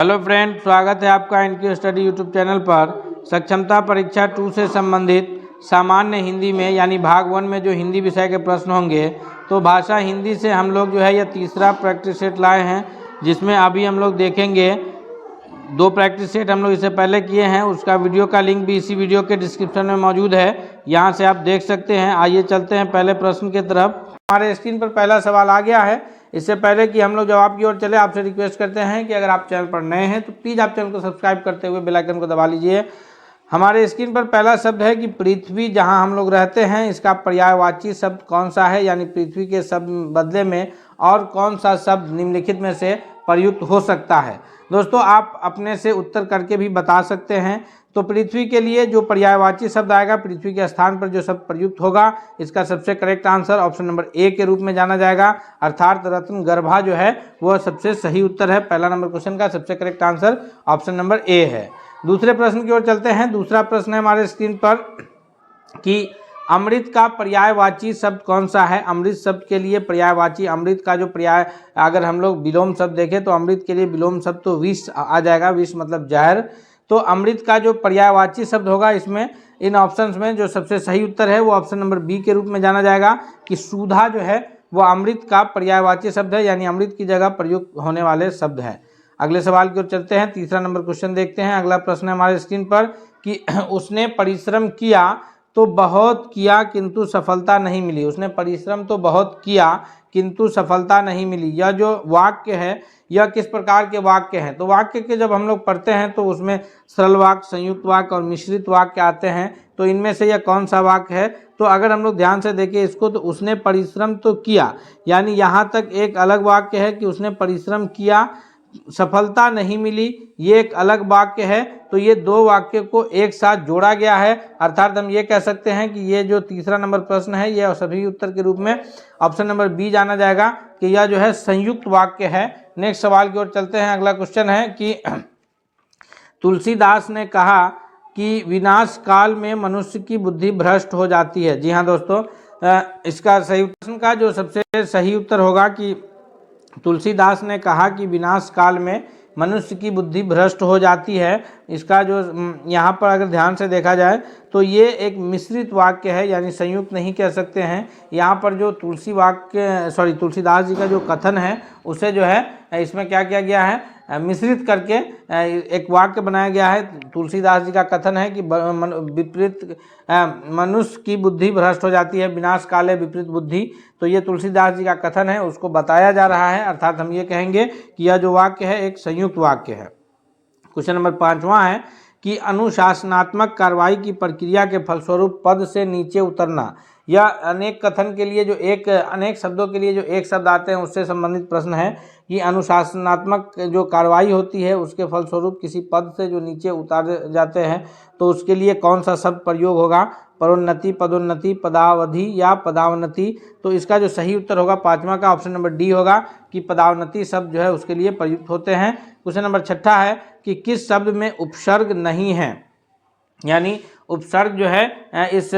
Hello friend, स्वागत है आपका इनकी स्टडी यूट्यूब चैनल पर। सक्षमता परीक्षा 2 से संबंधित सामान्य हिंदी में यानी भाग 1 में जो हिंदी विषय के प्रश्न होंगे, तो भाषा हिंदी से हम लोग जो है यह तीसरा प्रैक्टिस सेट लाए हैं, जिसमें अभी हम लोग देखेंगे 2 प्रैक्टिस सेट हम लोग इससे पहले किए हैं। उसका वीडियो का लिंक भी इसी वीडियो के डिस्क्रिप्शन में मौजूद है, यहाँ से आप देख सकते हैं। आइए चलते हैं पहले प्रश्न की तरफ। हमारे स्क्रीन पर पहला सवाल आ गया है। इससे पहले कि हम लोग जवाब की ओर चले, आपसे रिक्वेस्ट करते हैं कि अगर आप चैनल पर नए हैं तो प्लीज़ आप चैनल को सब्सक्राइब करते हुए बेल आइकन को दबा लीजिए। हमारे स्क्रीन पर पहला शब्द है कि पृथ्वी, जहां हम लोग रहते हैं, इसका पर्यायवाची शब्द कौन सा है, यानी पृथ्वी के शब्द बदले में और कौन सा शब्द निम्नलिखित में से प्रयुक्त हो सकता है। दोस्तों, आप अपने से उत्तर करके भी बता सकते हैं। तो पृथ्वी के लिए जो पर्यायवाची शब्द आएगा, पृथ्वी के स्थान पर जो शब्द प्रयुक्त होगा, इसका सबसे correct answer option number A के रूप में जाना जाएगा, अर्थात रत्न गर्भा जो है वह सबसे सही उत्तर है। पहला नंबर क्वेश्चन का सबसे correct answer option number A है। दूसरे प्रश्न की ओर चलते हैं। दूसरा प्रश्न है हमारे स्क्रीन पर कि अमृत का पर्यायवाची शब्द कौन सा है। अमृत शब्द के लिए पर्यायवाची, अमृत का जो पर्याय अगर हम लोग विलोम शब्द देखें तो अमृत के लिए विलोम शब्द तो विष आ जाएगा। विष मतलब जहर। तो अमृत का जो पर्यायवाची शब्द होगा, इसमें इन ऑप्शंस में जो सबसे सही उत्तर है वो ऑप्शन नंबर बी के रूप में जाना जाएगा कि सुधा जो है वो अमृत का पर्यायवाची शब्द है, यानी अमृत की जगह प्रयुक्त होने वाले शब्द है। अगले सवाल की ओर चलते हैं। तीसरा नंबर क्वेश्चन देखते हैं। अगला प्रश्न है हमारे स्क्रीन पर कि उसने परिश्रम किया तो बहुत किया किंतु सफलता नहीं मिली। उसने परिश्रम तो बहुत किया किंतु सफलता नहीं मिली। यह जो वाक्य है यह किस प्रकार के वाक्य हैं। तो वाक्य के जब हम लोग पढ़ते हैं तो उसमें सरल वाक्य, संयुक्त वाक्य और मिश्रित वाक्य आते हैं। तो इनमें से यह कौन सा वाक्य है। तो अगर हम लोग ध्यान से देखें इसको, तो उसने परिश्रम तो किया, यानी यहाँ तक एक अलग वाक्य है कि उसने परिश्रम किया, सफलता नहीं मिली, ये एक अलग वाक्य है। तो ये दो वाक्य को एक साथ जोड़ा गया है, अर्थात हम ये कह सकते हैं कि ये जो तीसरा नंबर प्रश्न है यह सभी उत्तर के रूप में ऑप्शन नंबर बी जाना जाएगा कि यह जो है संयुक्त वाक्य है। नेक्स्ट सवाल की ओर चलते हैं। अगला क्वेश्चन है कि तुलसीदास ने कहा कि विनाश काल में मनुष्य की बुद्धि भ्रष्ट हो जाती है। जी हाँ दोस्तों, इसका सही प्रश्न का जो सबसे सही उत्तर होगा कि तुलसीदास ने कहा कि विनाश काल में मनुष्य की बुद्धि भ्रष्ट हो जाती है। इसका जो यहाँ पर अगर ध्यान से देखा जाए तो ये एक मिश्रित वाक्य है, यानी संयुक्त नहीं कह सकते हैं। यहाँ पर जो तुलसीदास जी का जो कथन है उसे जो है इसमें क्या किया गया है, मिश्रित करके एक वाक्य बनाया गया है। तुलसीदास जी का कथन है कि विपरीत मनुष्य की बुद्धि भ्रष्ट हो जाती है, विनाश काले विपरीत बुद्धि। तो ये तुलसीदास जी का कथन है, उसको बताया जा रहा है, अर्थात हम ये कहेंगे कि यह जो वाक्य है एक संयुक्त वाक्य है। क्वेश्चन नंबर 5वां है कि अनुशासनात्मक कार्रवाई की प्रक्रिया के फलस्वरूप पद से नीचे उतरना। यह अनेक कथन के लिए जो अनेक शब्दों के लिए जो एक शब्द आते हैं उससे संबंधित प्रश्न है कि अनुशासनात्मक जो कार्रवाई होती है उसके फलस्वरूप किसी पद से जो नीचे उतारे जाते हैं, तो उसके लिए कौन सा शब्द प्रयोग होगा। पदोन्नति, पदोन्नति, पदावधि या पदावनति। तो इसका जो सही उत्तर होगा 5वां का ऑप्शन नंबर डी होगा कि पदावनति शब्द जो है उसके लिए प्रयुक्त होते हैं। क्वेश्चन नंबर 6 है कि किस शब्द में उपसर्ग नहीं है, यानी उपसर्ग जो है इस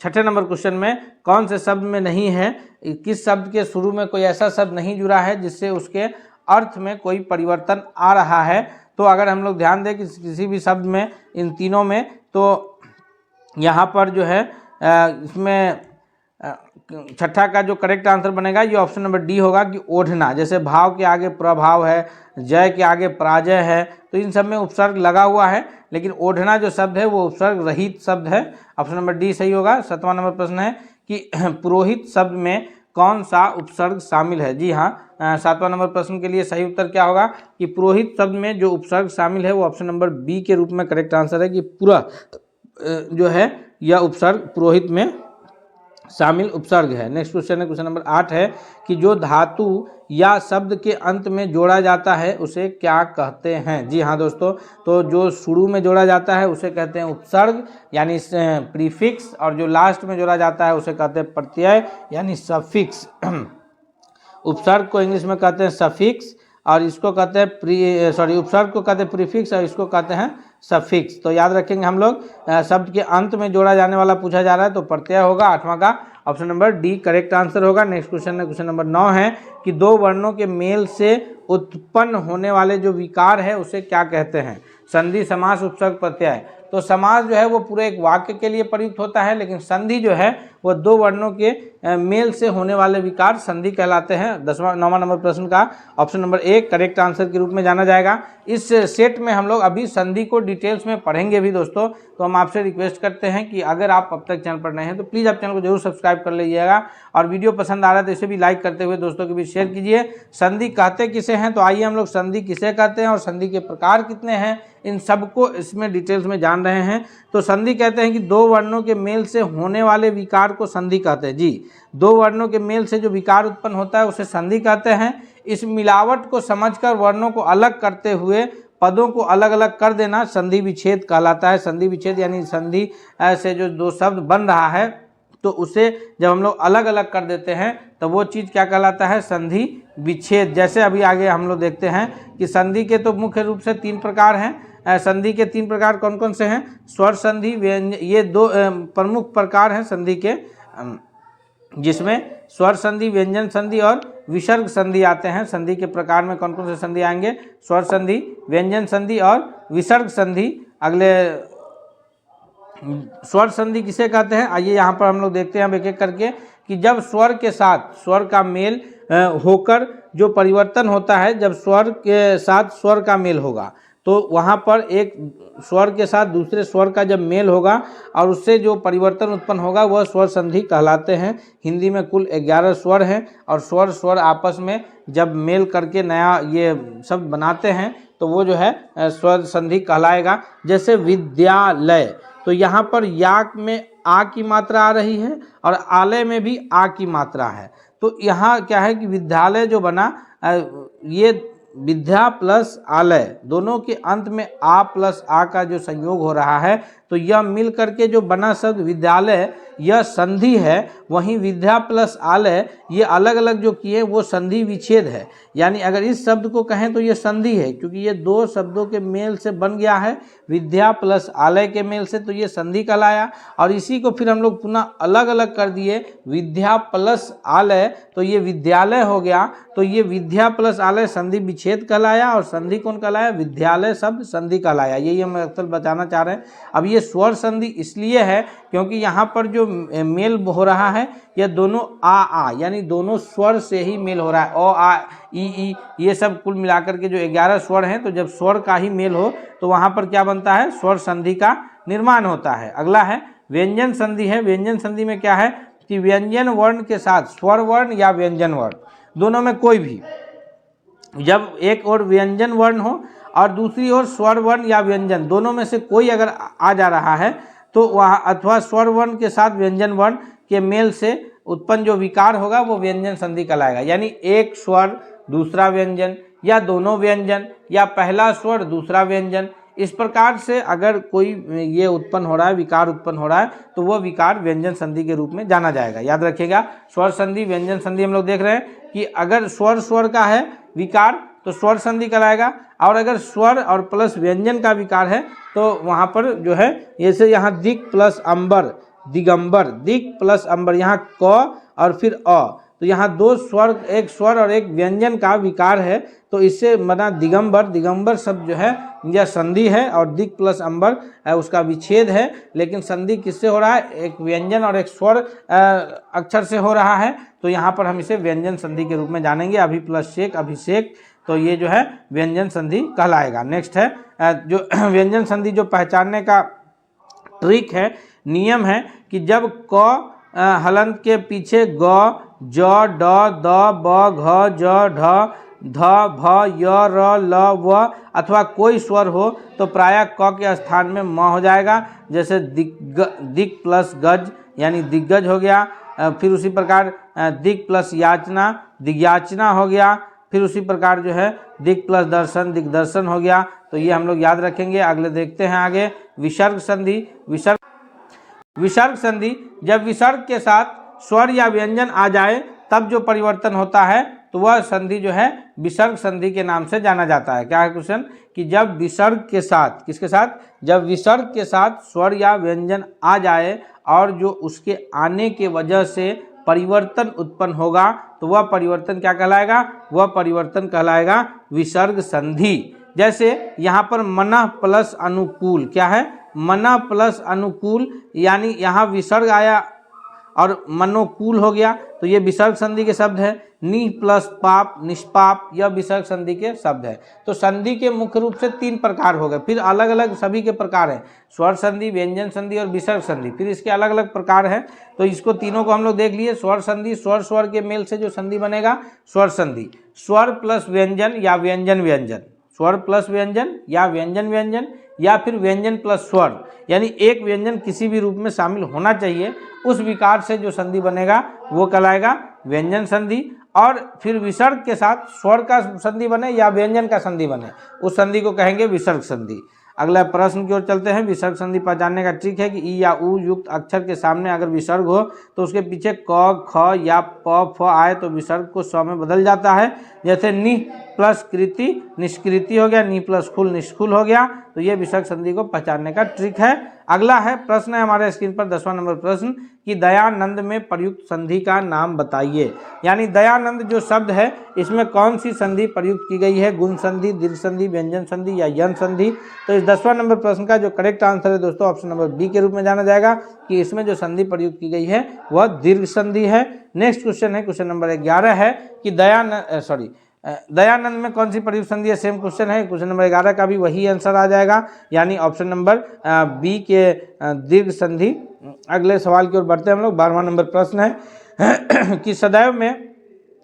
6 नंबर क्वेश्चन में कौन से शब्द में नहीं है। किस शब्द के शुरू में कोई ऐसा शब्द नहीं जुड़ा है जिससे उसके अर्थ में कोई परिवर्तन आ रहा है। तो अगर हम लोग ध्यान दें कि किसी भी शब्द में, इन तीनों में, तो यहाँ पर जो है इसमें 6 का जो करेक्ट आंसर बनेगा ये ऑप्शन नंबर डी होगा कि ओढ़ना। जैसे भाव के आगे प्रभाव है, जय के आगे पराजय है, तो इन सब में उपसर्ग लगा हुआ है, लेकिन ओढ़ना जो शब्द है वो उपसर्ग रहित शब्द है। ऑप्शन नंबर डी सही होगा। 7वां नंबर प्रश्न है कि पुरोहित शब्द में कौन सा उपसर्ग शामिल है। जी हाँ, 7वां नंबर प्रश्न के लिए सही उत्तर क्या होगा कि पुरोहित शब्द में जो उपसर्ग शामिल है वो ऑप्शन नंबर बी के रूप में करेक्ट आंसर है कि पूरा जो है यह उपसर्ग पुरोहित में शामिल उपसर्ग है। नेक्स्ट क्वेश्चन है, क्वेश्चन नंबर 8 है कि जो धातु या शब्द के अंत में जोड़ा जाता है उसे क्या कहते हैं। जी हाँ दोस्तों, तो जो शुरू में जोड़ा जाता है उसे कहते हैं उपसर्ग यानी प्रीफिक्स, और जो लास्ट में जोड़ा जाता है उसे कहते हैं प्रत्यय यानी सफिक्स। उपसर्ग को इंग्लिश में कहते हैं सफिक्स, और इसको कहते हैं उपसर्ग को कहते हैं प्रीफिक्स और इसको कहते हैं सफिक्स। तो याद रखेंगे हम लोग, शब्द के अंत में जोड़ा जाने वाला पूछा जा रहा है तो प्रत्यय होगा 8वां का option number D correct answer होगा। नेक्स्ट क्वेश्चन है, क्वेश्चन नंबर 9 है कि दो वर्णों के मेल से उत्पन्न होने वाले जो विकार है उसे क्या कहते हैं? संधि, समास, उपसर्ग, प्रत्यय। तो समास जो है वो पूरे एक वाक्य के लिए प्रयुक्त होता है, लेकिन संधि जो है वो दो वर्णों के मेल से होने वाले विकार संधि कहलाते हैं। 9वां नंबर प्रश्न का option number A correct answer के रूप में जाना जाएगा। इस सेट में हम लोग अभी संधि को डिटेल्स में पढ़ेंगे भी दोस्तों, तो हम आपसे रिक्वेस्ट करते हैं कि अगर आप अब तक चैनल पर नए हैं तो प्लीज़ आप चैनल को जरूर सब्सक्राइब कर लीजिएगा, और वीडियो पसंद आ रहा है तो इसे भी लाइक करते हुए दोस्तों के बीच शेयर कीजिए। संधि कहते किसे हैं, तो आइए हम लोग संधि किसे कहते हैं और संधि के प्रकार कितने हैं इन सबको इसमें डिटेल्स में जान रहे हैं। तो संधि कहते हैं कि दो वर्णों के मेल से होने वाले विकार को संधि कहते हैं। जी, दो वर्णों के मेल से जो विकार उत्पन्न होता है उसे संधि कहते हैं। इस मिलावट को समझकर वर्णों को अलग करते हुए पदों को अलग अलग कर देना संधि विच्छेद कहलाता है। संधि विच्छेद यानी संधि से जो दो शब्द बन रहा है तो उसे जब हम लोग अलग अलग कर देते हैं तो वो चीज़ क्या कहलाता है? संधि विच्छेद। जैसे अभी आगे हम लोग देखते हैं कि संधि के तो मुख्य रूप से 3 प्रकार हैं। संधि के 3 प्रकार कौन कौन से हैं? स्वर संधि, व्यंजन, ये 2 प्रमुख प्रकार हैं संधि के, जिसमें स्वर संधि, व्यंजन संधि और विसर्ग संधि आते हैं। संधि के प्रकार में कौन कौन से संधि आएंगे? स्वर संधि, व्यंजन संधि और विसर्ग संधि। अगले स्वर संधि किसे कहते हैं? आइए यहाँ पर हम लोग देखते हैं एक एक करके कि जब स्वर के साथ स्वर का मेल होकर जो परिवर्तन होता है, जब स्वर के साथ स्वर का मेल होगा तो वहाँ पर एक स्वर के साथ दूसरे स्वर का जब मेल होगा और उससे जो परिवर्तन उत्पन्न होगा वह स्वर संधि कहलाते हैं। हिंदी में कुल 11 स्वर हैं और स्वर आपस में जब मेल करके नया ये शब्द बनाते हैं तो वो जो है स्वर संधि कहलाएगा। जैसे विद्यालय, तो यहाँ पर या में आ की मात्रा आ रही है और आलय में भी आ की मात्रा है। तो यहाँ क्या है कि विद्यालय जो बना, ये विद्या प्लस आलय दोनों के अंत में आ प्लस आ का जो संयोग हो रहा है तो यह मिल करके जो बना शब्द विद्यालय यह संधि है। वहीं विद्या प्लस आलय ये अलग अलग जो किए वो संधि विच्छेद है। यानी अगर इस शब्द को कहें तो ये संधि है, क्योंकि ये 2 शब्दों के मेल से बन गया है, विद्या प्लस आलय के मेल से, तो ये संधि कहलाया। और इसी को फिर हम लोग पुनः अलग अलग कर दिए, विद्या प्लस आलय, तो ये विद्यालय हो गया। तो ये विद्या प्लस आलय संधि विच्छेद कहलाया और संधि कौन कहलाया? विद्यालय शब्द संधि कहलाया। यही हम अक्सर बताना चाह रहे हैं। अब ये स्वर संधि इसलिए है क्योंकि यहाँ पर जो मेल हो रहा है यह दोनों आ यानी दोनों स्वर से ही मेल हो रहा है। ओ आ ई ये सब कुल मिलाकर के जो 11 स्वर हैं, तो जब स्वर का ही मेल हो तो वहाँ पर क्या बनता है? स्वर संधि का निर्माण होता है। अगला है व्यंजन संधि है। व्यंजन संधि में क्या है कि व्यंजन वर्ण के साथ स्वर वर्ण या व्यंजन वर्ण दोनों में कोई भी, जब एक और व्यंजन वर्ण हो और दूसरी ओर स्वर वर्ण या व्यंजन, दोनों में से कोई अगर आ जा रहा है तो वहाँ अथवा स्वर वर्ण के साथ व्यंजन वर्ण के मेल से उत्पन्न जो विकार होगा वो व्यंजन संधि कहलाएगा। यानी एक स्वर दूसरा व्यंजन, या दोनों व्यंजन, या पहला स्वर दूसरा व्यंजन, इस प्रकार से अगर कोई ये उत्पन्न हो रहा है, विकार उत्पन्न हो रहा है, तो वह विकार व्यंजन संधि के रूप में जाना जाएगा। याद रखिएगा, स्वर संधि व्यंजन संधि हम लोग देख रहे हैं कि अगर स्वर का है विकार तो स्वर संधि कहलाएगा, और अगर स्वर और प्लस व्यंजन का विकार है तो वहाँ पर जो है जैसे यहाँ दिक प्लस अंबर, दिगंबर, दिक प्लस अंबर, यहाँ क और फिर अ, तो यहाँ 2 स्वर, एक स्वर और एक व्यंजन का विकार है, तो इससे बना दिगंबर। दिगंबर शब्द जो है यह संधि है और दिक प्लस अंबर उसका विच्छेद है। लेकिन संधि किससे हो रहा है? एक व्यंजन और एक स्वर अक्षर से हो रहा है, तो यहाँ पर हम इसे व्यंजन संधि के रूप में जानेंगे। अभी प्लस शेक, अभिषेक, तो ये जो है व्यंजन संधि कहलाएगा। नेक्स्ट है जो व्यंजन संधि जो पहचानने का ट्रिक है, नियम है कि जब क हलंत के पीछे ग, ज, ड, द, ब, घ, ज, ढ, ध, भ, य, र, ल, व अथवा कोई स्वर हो तो प्रायः क के स्थान में म हो जाएगा। जैसे दिक प्लस गज यानी दिग्गज हो गया। फिर उसी प्रकार दिक प्लस याचना, दिग्याचना हो गया। फिर उसी प्रकार जो है दिक प्लस दर्शन, दिग्दर्शन हो गया। तो ये हम लोग याद रखेंगे। अगले देखते हैं आगे, विसर्ग संधि। विसर्ग संधि, जब विसर्ग के साथ स्वर या व्यंजन आ जाए तब जो परिवर्तन होता है तो वह संधि जो है विसर्ग संधि के नाम से जाना जाता है। क्या है क्वेश्चन कि जब विसर्ग के साथ, किसके साथ, जब विसर्ग के साथ स्वर या व्यंजन आ जाए और जो उसके आने के वजह से परिवर्तन उत्पन्न होगा तो वह परिवर्तन क्या कहलाएगा, वह परिवर्तन कहलाएगा विसर्ग संधि। जैसे यहाँ पर मनः प्लस अनुकूल, क्या है, मनः प्लस अनुकूल, यानी यहाँ विसर्ग आया और मनोकूल हो गया तो ये विसर्ग संधि के शब्द है। नि प्लस पाप, निष्पाप, यह विसर्ग संधि के शब्द है। तो संधि के मुख्य रूप से 3 प्रकार हो गए, फिर अलग अलग सभी के प्रकार हैं, स्वर संधि, व्यंजन संधि और विसर्ग संधि, फिर इसके अलग अलग प्रकार हैं। तो इसको तीनों को हम लोग देख लिए। स्वर संधि, स्वर स्वर के मेल से जो संधि बनेगा स्वर संधि, स्वर प्लस व्यंजन या व्यंजन व्यंजन, स्वर प्लस व्यंजन या व्यंजन व्यंजन, या फिर व्यंजन प्लस स्वर, यानी एक व्यंजन किसी भी रूप में शामिल होना चाहिए, उस विकार से जो संधि बनेगा वो कहलाएगा व्यंजन संधि। और फिर विसर्ग के साथ स्वर का संधि बने या व्यंजन का संधि बने, उस संधि को कहेंगे विसर्ग संधि। अगला प्रश्न की ओर चलते हैं। विसर्ग संधि पहचानने का ट्रिक है कि ई या ऊ युक्त अक्षर के सामने अगर विसर्ग हो तो उसके पीछे क, ख या प, फ आए तो विसर्ग को स्व में बदल जाता है। जैसे नि प्लस कृति निष्कृति हो गया, नि प्लस खुल निष्खुल हो गया, तो ये विसर्ग संधि को पहचानने का ट्रिक है। अगला है प्रश्न है हमारे स्क्रीन पर 10वां नंबर प्रश्न कि दयानंद में प्रयुक्त संधि का नाम बताइए। यानी दयानंद जो शब्द है इसमें कौन सी संधि प्रयुक्त की गई है, गुण संधि, दीर्घ संधि, व्यंजन संधि या यन संधि। तो इस 10वां नंबर प्रश्न का जो करेक्ट आंसर है दोस्तों ऑप्शन नंबर बी के रूप में जाना जाएगा कि इसमें जो संधि प्रयुक्त की गई है वह दीर्घ संधि है। नेक्स्ट क्वेश्चन है, क्वेश्चन नंबर 11 है कि दयानंद में कौन सी प्रयुक्त संधि है। सेम क्वेश्चन है, क्वेश्चन नंबर 11 का भी वही आंसर आ जाएगा, यानी ऑप्शन नंबर बी के दीर्घ संधि। अगले सवाल की ओर बढ़ते हैं हम लोग। 12वां नंबर प्रश्न है कि सदैव में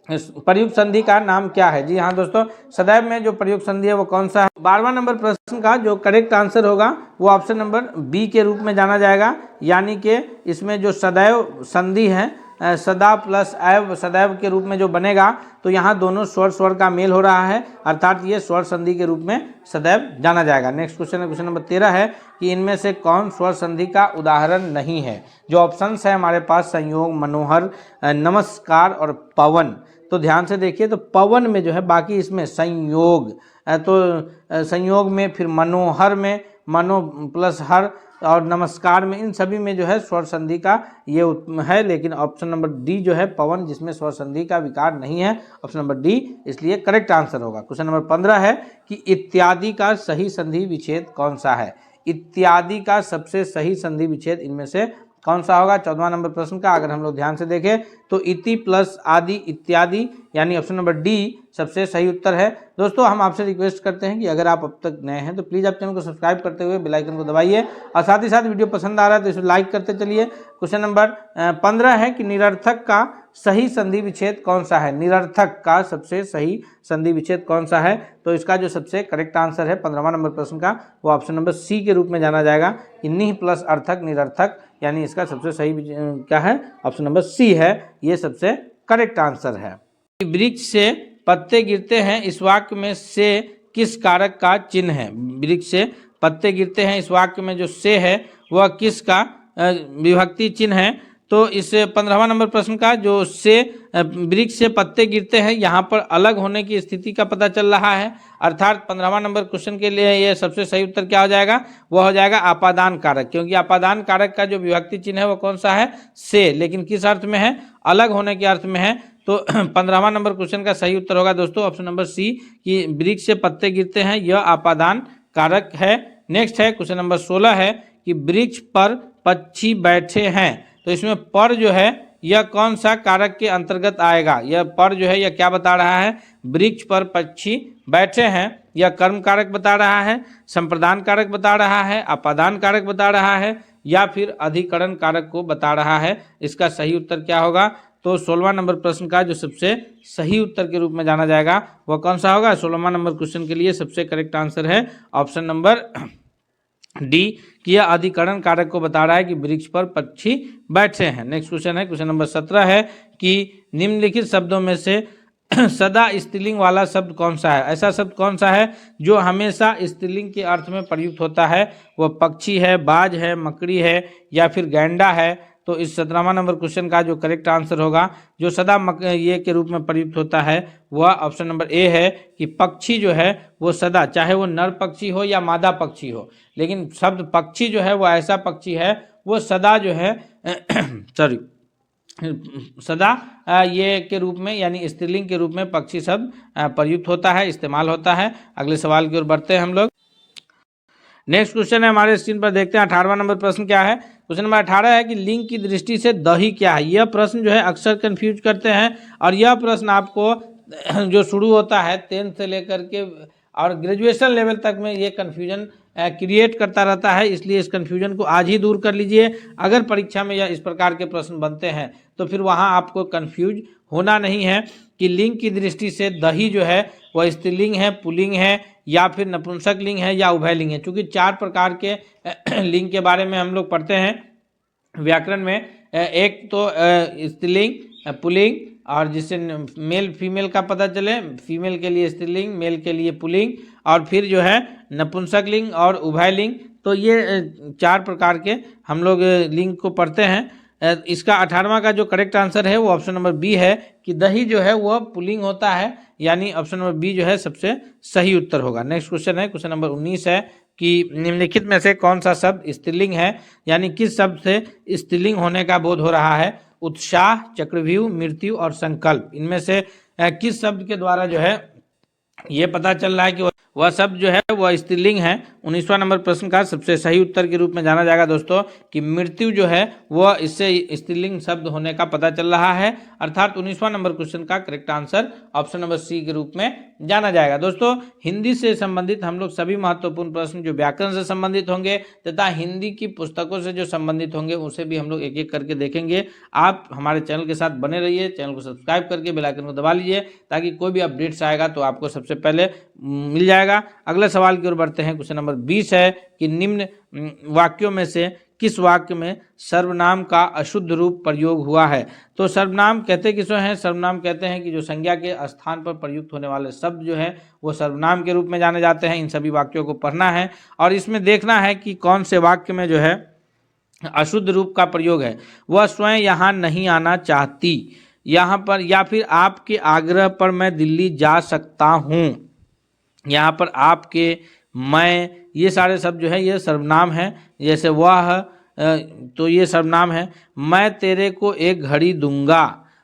प्रयुक्त संधि का नाम क्या है। जी हाँ दोस्तों, सदैव में जो प्रयुक्त संधि है वो कौन सा है। 12वां नंबर प्रश्न का जो करेक्ट आंसर होगा वो ऑप्शन नंबर बी के रूप में जाना जाएगा, यानी कि इसमें जो सदैव संधि है सदा प्लस एव सदैव के रूप में जो बनेगा तो यहाँ दोनों स्वर स्वर का मेल हो रहा है, अर्थात ये स्वर संधि के रूप में सदैव जाना जाएगा। नेक्स्ट क्वेश्चन है, क्वेश्चन नंबर 13 है कि इनमें से कौन स्वर संधि का उदाहरण नहीं है। जो ऑप्शंस है हमारे पास संयोग, मनोहर, नमस्कार और पवन। तो ध्यान से देखिए, तो पवन में जो है, बाकी इसमें संयोग, तो संयोग में, फिर मनोहर में मनो प्लस हर, और नमस्कार में, इन सभी में जो है स्वर संधि का ये है। लेकिन ऑप्शन नंबर डी जो है पवन, जिसमें स्वर संधि का विकार नहीं है, ऑप्शन नंबर डी इसलिए करेक्ट आंसर होगा। क्वेश्चन नंबर 15 है कि इत्यादि का सही संधि विच्छेद कौन सा है। इत्यादि का सबसे सही संधि विच्छेद इनमें से कौन सा होगा। 14वां नंबर प्रश्न का अगर हम लोग ध्यान से देखें तो इति प्लस आदि इत्यादि, यानी ऑप्शन नंबर डी सबसे सही उत्तर है। दोस्तों हम आपसे रिक्वेस्ट करते हैं कि अगर आप अब तक नए हैं तो प्लीज़ आप चैनल को सब्सक्राइब करते हुए बेल आइकन को दबाइए, और साथ ही साथ वीडियो पसंद आ रहा है तो इसे लाइक करते चलिए। क्वेश्चन नंबर 15 है कि निरर्थक का सही संधि विच्छेद कौन सा है। निरर्थक का सबसे सही संधि विच्छेद कौन सा है, तो इसका जो सबसे करेक्ट आंसर है 15वां नंबर प्रश्न का वो ऑप्शन नंबर सी के रूप में जाना जाएगा। निह प्लस अर्थक निरर्थक, यानी इसका सबसे सही क्या है, ऑप्शन नंबर सी है, ये सबसे करेक्ट आंसर है। वृक्ष से पत्ते गिरते हैं इस वाक्य में से किस कारक का चिन्ह है। वृक्ष से पत्ते गिरते हैं इस वाक्य में जो से है वह किसका विभक्ति चिन्ह है। तो इस 15वां नंबर प्रश्न का जो से वृक्ष से पत्ते गिरते हैं, यहाँ पर अलग होने की स्थिति का पता चल रहा है, अर्थात 15वां नंबर क्वेश्चन के लिए ये सबसे सही उत्तर क्या हो जाएगा, वह हो जाएगा आपादान कारक, क्योंकि आपादान कारक का जो विभक्ति चिन्ह है वो कौन सा है, से, लेकिन किस अर्थ में है, अलग होने के अर्थ में है। तो 15वां नंबर क्वेश्चन का सही उत्तर होगा दोस्तों ऑप्शन नंबर सी कि वृक्ष से पत्ते गिरते हैं, यह आपादान कारक है। नेक्स्ट है क्वेश्चन नंबर 16 है कि वृक्ष पर पक्षी बैठे हैं, तो इसमें पर जो है यह कौन सा कारक के अंतर्गत आएगा। यह पर जो है यह क्या बता रहा है, वृक्ष पर पक्षी बैठे हैं, यह कर्म कारक बता रहा है, संप्रदान कारक बता रहा है, आपादान कारक बता रहा है, या फिर अधिकरण कारक को बता रहा है। इसका सही उत्तर क्या होगा, तो 16वां नंबर प्रश्न का जो सबसे सही उत्तर के रूप में जाना जाएगा वह कौन सा होगा। 16वां नंबर क्वेश्चन के लिए सबसे करेक्ट आंसर है ऑप्शन नंबर डी कि यह अधिकरण कारक को बता रहा है कि वृक्ष पर पक्षी बैठे हैं। नेक्स्ट क्वेश्चन है, क्वेश्चन नंबर 17 है कि निम्नलिखित शब्दों में से सदा स्त्रीलिंग वाला शब्द कौन सा है। ऐसा शब्द कौन सा है जो हमेशा स्त्रीलिंग के अर्थ में प्रयुक्त होता है। वह पक्षी है, बाज है, मकड़ी है, या फिर गैंडा है। तो इस 17वां नंबर क्वेश्चन का जो करेक्ट आंसर होगा, जो सदा ये के रूप में प्रयुक्त होता है, वह ऑप्शन नंबर ए है कि पक्षी जो है वो सदा, चाहे वो नर पक्षी हो या मादा पक्षी हो, लेकिन शब्द पक्षी जो है वो ऐसा पक्षी है वो सदा जो है सॉरी सदा ये के रूप में यानी स्त्रीलिंग के रूप में पक्षी शब्द प्रयुक्त होता है, इस्तेमाल होता है। अगले सवाल की ओर बढ़ते हैं हम लोग। नेक्स्ट क्वेश्चन है हमारे स्क्रीन पर, देखते हैं 18वां नंबर प्रश्न क्या है। क्वेश्चन नंबर 18 है कि लिंग की दृष्टि से दही क्या है। यह प्रश्न जो है अक्सर कंफ्यूज करते हैं और यह प्रश्न आपको जो शुरू होता है 10th से लेकर के और ग्रेजुएशन लेवल तक में ये कन्फ्यूजन क्रिएट करता रहता है, इसलिए इस कन्फ्यूजन को आज ही दूर कर लीजिए। अगर परीक्षा में या इस प्रकार के प्रश्न बनते हैं तो फिर वहाँ आपको कन्फ्यूज होना नहीं है कि लिंग की दृष्टि से दही जो है वह स्त्रीलिंग है, पुल्लिंग है या फिर नपुंसक लिंग है या उभयलिंग है। चूँकि 4 प्रकार के लिंग के बारे में हम लोग पढ़ते हैं व्याकरण में, एक तो स्त्रीलिंग, पुल्लिंग, और जिससे मेल फीमेल का पता चले, फीमेल के लिए स्त्रीलिंग, मेल के लिए पुल्लिंग, और फिर जो है नपुंसक लिंग और उभयलिंग। तो ये 4 प्रकार के हम लोग लिंग को पढ़ते हैं। इसका 18वां का जो करेक्ट आंसर है वो ऑप्शन नंबर बी है कि दही जो है वह पुल्लिंग होता है, यानी ऑप्शन नंबर बी जो है सबसे सही उत्तर होगा। नेक्स्ट क्वेश्चन है, क्वेश्चन नंबर 19 है कि निम्नलिखित में से कौन सा शब्द स्त्रीलिंग है, यानी किस शब्द से स्त्रीलिंग होने का बोध हो रहा है। उत्साह, चक्रव्यूह, मृत्यु और संकल्प, इनमें से किस शब्द के द्वारा जो है ये पता चल रहा है कि वह शब्द जो है वह स्त्रीलिंग है। 19वां नंबर प्रश्न का सबसे सही उत्तर के रूप में जाना जाएगा दोस्तों कि मृत्यु जो है वह इससे स्त्रीलिंग शब्द होने का पता चल रहा है, अर्थात 19वां नंबर क्वेश्चन का correct answer option number C के रूप में जाना जाएगा। दोस्तों हिंदी से संबंधित हम लोग सभी महत्वपूर्ण प्रश्न जो व्याकरण से संबंधित होंगे तथा हिंदी की पुस्तकों से जो संबंधित होंगे उसे भी हम लोग एक एक करके देखेंगे। आप हमारे चैनल के साथ बने रहिए, चैनल को सब्सक्राइब करके बेल आइकन को दबा लीजिए ताकि कोई भी अपडेट्स आएगा तो आपको सबसे पहले मिल जाएगा। अगले सवाल की ओर बढ़ते हैं। क्वेश्चन नंबर 20 है कि निम्न वाक्यों में से किस वाक्य में सर्वनाम का अशुद्ध रूप प्रयोग हुआ है। तो सर्वनाम कहते किसको हैं? सर्वनाम कहते हैं कि जो संज्ञा के स्थान पर प्रयुक्त होने वाले शब्द जो है वो सर्वनाम के रूप में जाने जाते हैं। इन सभी वाक्यों को पढ़ना है और इसमें देखना है कि कौन से वाक्य में जो है अशुद्ध रूप का प्रयोग है। वह स्वयं यहाँ नहीं आना चाहती, यहाँ पर, या फिर आपके आग्रह पर मैं दिल्ली जा सकता हूँ। यहाँ पर आपके, मैं, ये सारे शब्द जो है ये सर्वनाम है। जैसे वह, तो ये सर्वनाम है। मैं तेरे को एक घड़ी दूंगा,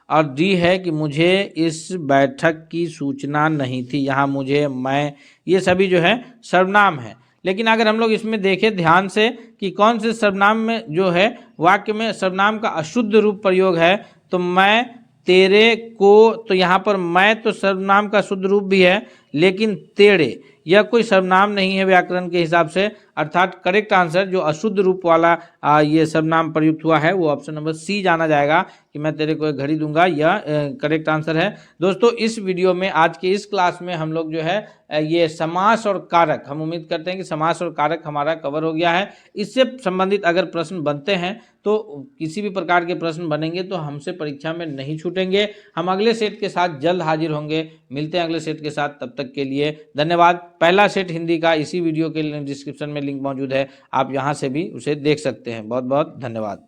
और डी है कि मुझे इस बैठक की सूचना नहीं थी। यहाँ मुझे, मैं, ये सभी जो है सर्वनाम है। लेकिन अगर हम लोग इसमें देखें ध्यान से कि कौन से सर्वनाम में जो है वाक्य में सर्वनाम का अशुद्ध रूप प्रयोग है, तो मैं तेरे को, तो यहाँ पर मैं तो सर्वनाम का शुद्ध रूप भी है, लेकिन तेरे यह कोई सर्वनाम नहीं है व्याकरण के हिसाब से, अर्थात करेक्ट आंसर जो अशुद्ध रूप वाला ये सर्वनाम प्रयुक्त हुआ है वो ऑप्शन नंबर सी जाना जाएगा कि मैं तेरे को एक घड़ी दूंगा, यह करेक्ट आंसर है। दोस्तों इस वीडियो में, आज के इस क्लास में हम लोग जो है ये समास और कारक, हम उम्मीद करते हैं कि समास और कारक हमारा कवर हो गया है। इससे संबंधित अगर प्रश्न बनते हैं तो किसी भी प्रकार के प्रश्न बनेंगे तो हमसे परीक्षा में नहीं छूटेंगे। हम अगले सेट के साथ जल्द हाजिर होंगे। मिलते हैं अगले सेट के साथ, तब तक के लिए धन्यवाद। पहला सेट हिंदी का इसी वीडियो के डिस्क्रिप्शन में लिंक मौजूद है, आप यहाँ से भी उसे देख सकते हैं। बहुत बहुत धन्यवाद।